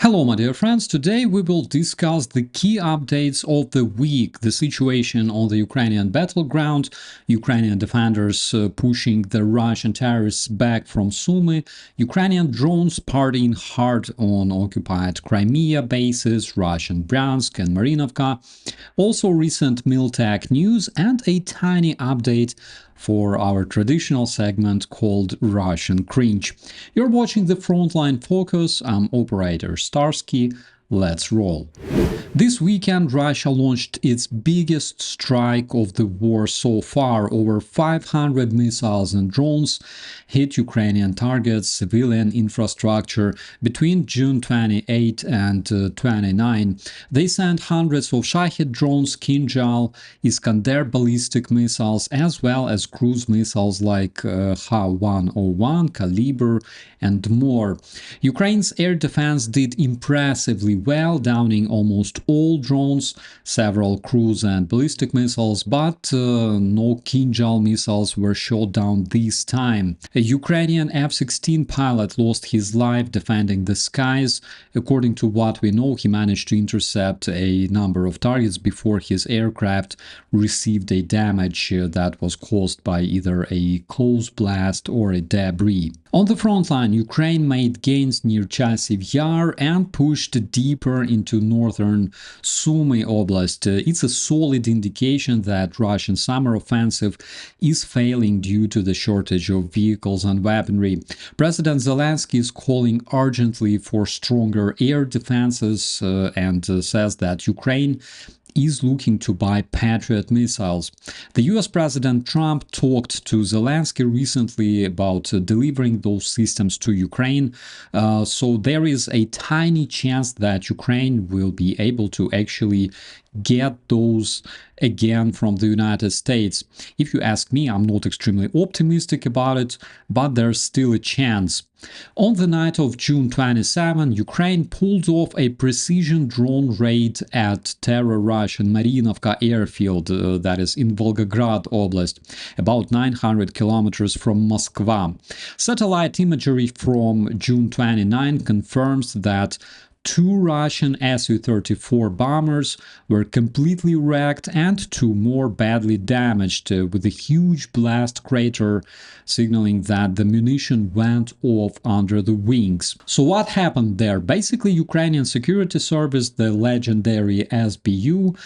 Hello, my dear friends. Today we will discuss the key updates of the week, the situation on the Ukrainian battleground, Ukrainian defenders pushing the Russian terrorists back from Sumy, Ukrainian drones partying hard on occupied Crimea bases, Russian Bryansk and Marynivka, also recent Miltech news, and a tiny update for our traditional segment called Russian Cringe. You're watching the Frontline Focus. I'm operator Starsky. Let's roll. This weekend, Russia launched its biggest strike of the war so far. Over 500 missiles and drones hit Ukrainian targets, civilian infrastructure between June 28 and 29. They sent hundreds of Shahed drones, Kinjal, Iskander ballistic missiles, as well as cruise missiles like Ha-101, Caliber, and more. Ukraine's air defense did impressively well, downing almost all drones, several cruise and ballistic missiles, but no Kinjal missiles were shot down this time. A Ukrainian F-16 pilot lost his life defending the skies. According to what we know, he managed to intercept a number of targets before his aircraft received a damage that was caused by either a close blast or a debris. On the front line, Ukraine made gains near Chasiv Yar and pushed deeper into northern Sumy Oblast. It's a solid indication that Russian summer offensive is failing due to the shortage of vehicles and weaponry. President Zelensky is calling urgently for stronger air defenses and says that Ukraine is looking to buy Patriot missiles. The US President Trump talked to Zelensky recently about delivering those systems to Ukraine, so there is a tiny chance that Ukraine will be able to actually get those again from the United States. If you ask me, I'm not extremely optimistic about it, but there's still a chance. On the night of June 27, Ukraine pulled off a precision drone raid at terror Russian Marynivka airfield, that is in Volgograd Oblast, about 900 kilometers from Moscow. Satellite imagery from June 29 confirms that two Russian Su-34 bombers were completely wrecked and two more badly damaged, with a huge blast crater signaling that the munition went off under the wings. So what happened there? Basically, Ukrainian security service, the legendary SBU,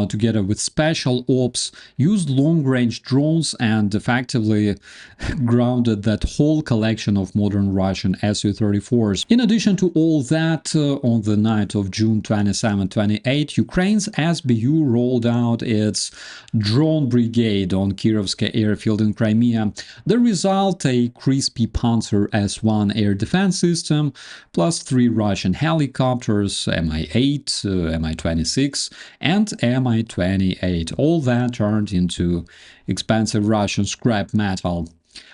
together with special ops, used long-range drones and effectively grounded that whole collection of modern Russian Su-34s. In addition to all that, on the night of June 27-28, Ukraine's SBU rolled out its drone brigade on Kirovska airfield in Crimea. The result, a crispy Panzer S-1 air defense system, plus 3 Russian helicopters, Mi-8, Mi-26, and Mi-28. All that turned into expensive Russian scrap metal.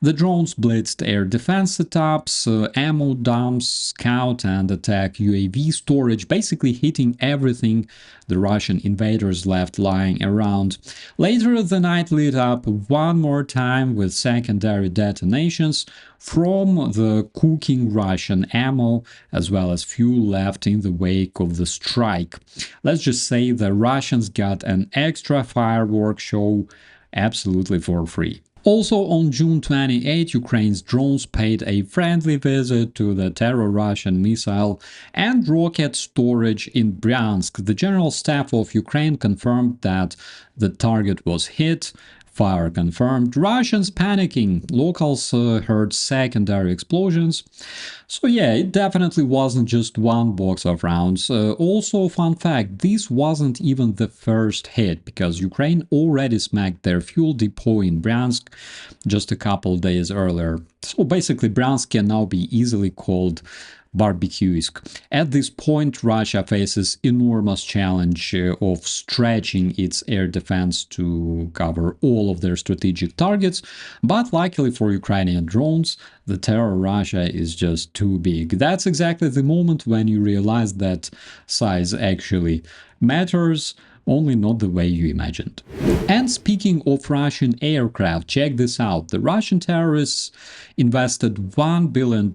The drones blitzed air defense setups, ammo dumps, scout and attack UAV storage, basically hitting everything the Russian invaders left lying around. Later, the night lit up one more time with secondary detonations from the cooking Russian ammo, as well as fuel left in the wake of the strike. Let's just say the Russians got an extra fireworks show absolutely for free. Also on June 28, Ukraine's drones paid a friendly visit to the terror Russian missile and rocket storage in Bryansk. The General Staff of Ukraine confirmed that the target was hit. Fire confirmed. Russians panicking. Locals heard secondary explosions. So yeah, it definitely wasn't just one box of rounds. Also, fun fact, this wasn't even the first hit, because Ukraine already smacked their fuel depot in Bryansk just a couple days earlier. So basically, Bryansk can now be easily called Barbecuisk. At this point, Russia faces enormous challenge of stretching its air defense to cover all of their strategic targets, but luckily for Ukrainian drones, the terror Russia is just too big. That's exactly the moment when you realize that size actually matters. only not the way you imagined. And speaking of Russian aircraft, check this out. The Russian terrorists invested $1 billion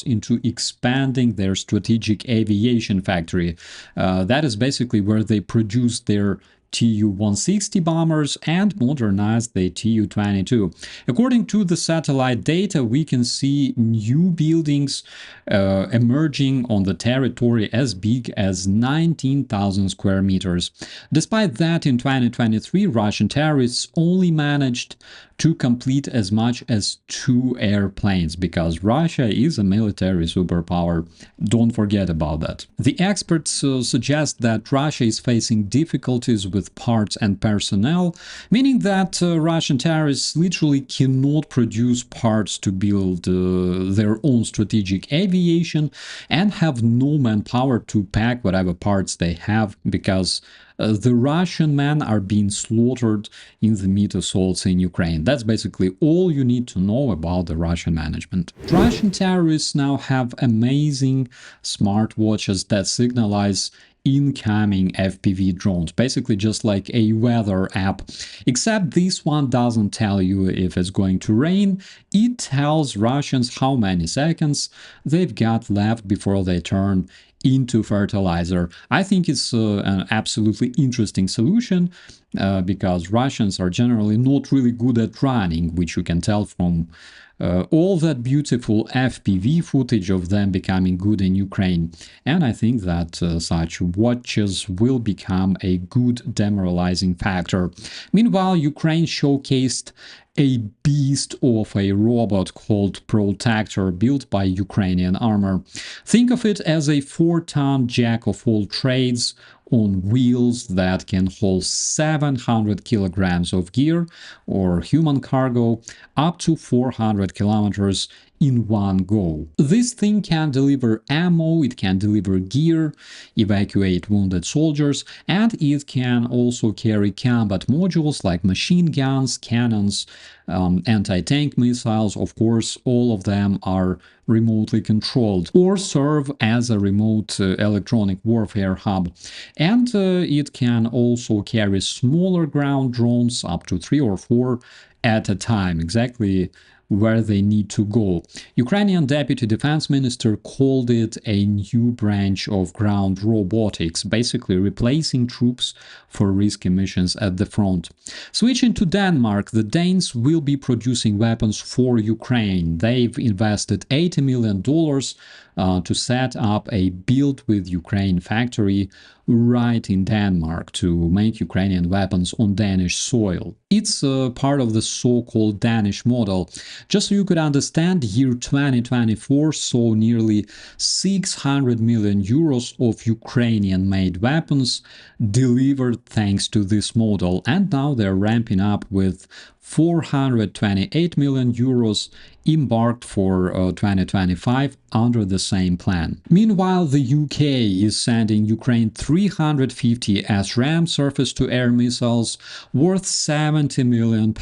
into expanding their strategic aviation factory. That is basically where they produce their Tu-160 bombers and modernized the Tu-22. According to the satellite data, we can see new buildings emerging on the territory as big as 19,000 square meters. Despite that, in 2023, Russian terrorists only managed to complete as much as 2 airplanes, because Russia is a military superpower. Don't forget about that. The experts suggest that Russia is facing difficulties with parts and personnel, meaning that Russian terrorists literally cannot produce parts to build their own strategic aviation and have no manpower to pack whatever parts they have, because the Russian men are being slaughtered in the meat assaults in Ukraine. That's basically all you need to know about the Russian management. Russian terrorists now have amazing smartwatches that signalize incoming FPV drones, basically just like a weather app, except this one doesn't tell you if it's going to rain. It tells Russians how many seconds they've got left before they turn into fertilizer. I think it's an absolutely interesting solution because Russians are generally not really good at running, which you can tell from all that beautiful FPV footage of them becoming good in Ukraine. And I think that such watches will become a good demoralizing factor. Meanwhile, Ukraine showcased a beast of a robot called Protector, built by Ukrainian armor. Think of it as a 4-ton jack of all trades on wheels that can hold 700 kilograms of gear or human cargo up to 400 kilometers in one go. This thing can deliver ammo, it can deliver gear, evacuate wounded soldiers, and it can also carry combat modules like machine guns, cannons, anti-tank missiles. Of course, all of them are remotely controlled or serve as a remote electronic warfare hub. And it can also carry smaller ground drones, up to 3 or 4 at a time, exactly where they need to go. Ukrainian Deputy Defense Minister called it a new branch of ground robotics, basically replacing troops for risky missions at the front. Switching to Denmark, the Danes will be producing weapons for Ukraine. They've invested $80 million to set up a Build with Ukraine factory right in Denmark to make Ukrainian weapons on Danish soil. It's part of the so-called Danish model. Just so you could understand, year 2024 saw nearly 600 million euros of Ukrainian-made weapons delivered thanks to this model, and now they're ramping up with 428 million euros embarked for 2025 under the same plan. Meanwhile, the UK is sending Ukraine 350 SRAM surface-to-air missiles worth £70 million.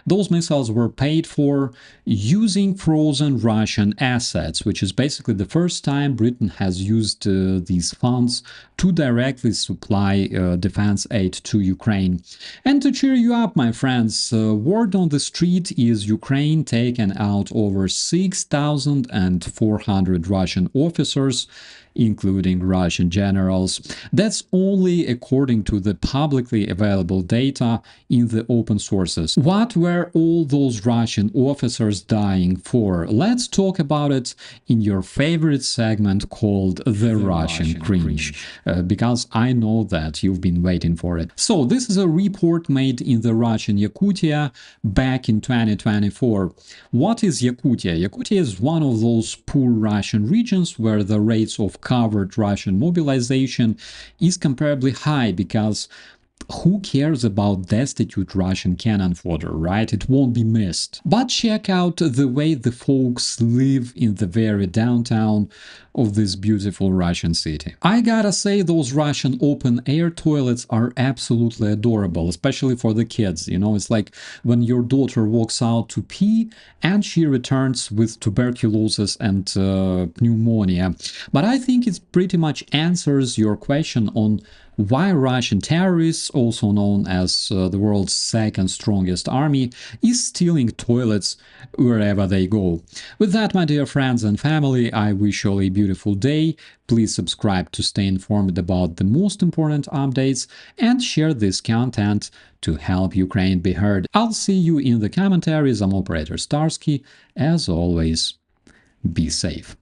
Those missiles were paid for using frozen Russian assets, which is basically the first time Britain has used these funds to directly supply defense aid to Ukraine. And to cheer you up, my friends, word on the street is Ukraine taken out over 6,400 Russian officers, including Russian generals. That's only according to the publicly available data in the open sources. What were all those Russian officers dying for? Let's talk about it in your favorite segment called The Russian Cringe, because I know that you've been waiting for it. So this is a report made in the Russian Yakutia back in 2024. What is Yakutia? Yakutia is one of those poor Russian regions where the rates of covered Russian mobilization is comparably high, because who cares about destitute Russian cannon fodder, right? It won't be missed. But check out the way the folks live in the very downtown of this beautiful Russian city. I gotta say, those Russian open-air toilets are absolutely adorable, especially for the kids. You know, it's like when your daughter walks out to pee and she returns with tuberculosis and pneumonia. But I think it pretty much answers your question on why Russian terrorists, also known as the world's second strongest army, is stealing toilets wherever they go. With that, my dear friends and family, I wish you all a beautiful day. Please subscribe to stay informed about the most important updates and share this content to help Ukraine be heard. I'll see you in the commentaries. I'm Operator Starsky. As always, be safe.